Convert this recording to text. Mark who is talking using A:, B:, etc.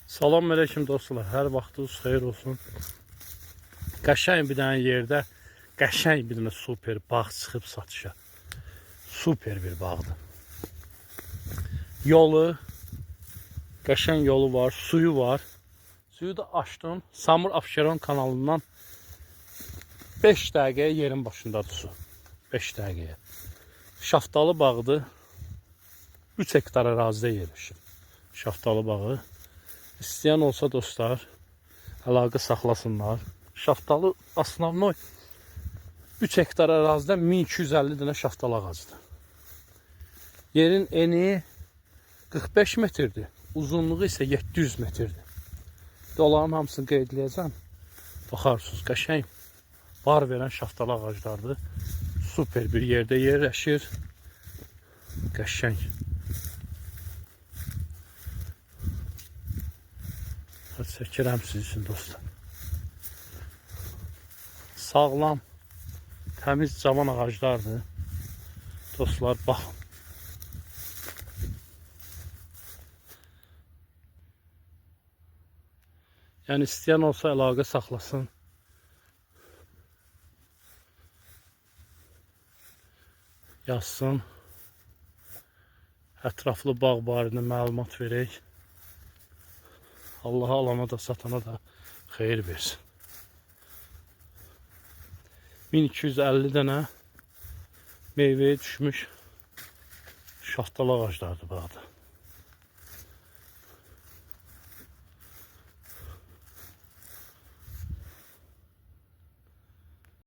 A: Salam aleyküm dostlar. Hər vaxtınız xeyir olsun. Qəşəng bir dənə yerdə qəşəng bir dənə super bağ çıxıb satışa. Super bir bağdır. Yolu, qəşəng yolu var, suyu var. Suyu da açdım. Samur Abşeron kanalından 5 dəqiqəyə yerin başındadır su. 5 dəqiqəyə. Şaftalı bağıdır. 3 hektar ərazidə yerləşir. Şaftalı bağı. İsteyen olsa dostlar, əlaqə saxlasınlar. Şaftalı основной 3 hektar ərazidə 1250 dənə şaftalı ağacıdır. Yerin eni 45 metrdir, uzunluğu isə 700 metrdir. Onların hamısını qeydləyəcəm. Baxarsınız, qəşəng bar verən şaftalı ağaclardır. Super bir yerdə yerləşir. Qəşəng. Çəkirəm siz üçün dostlar. Sağlam, təmiz cavan ağaclardır. Dostlar, baxın. Yəni istəyən olsa əlaqə saxlasın. Yazsın. Ətraflı bağ barədə məlumat verək. Allah'a, alana da satana da xeyir versin. 1250 dənə meyveye düşmüş şaftalı ağaclardır bağda.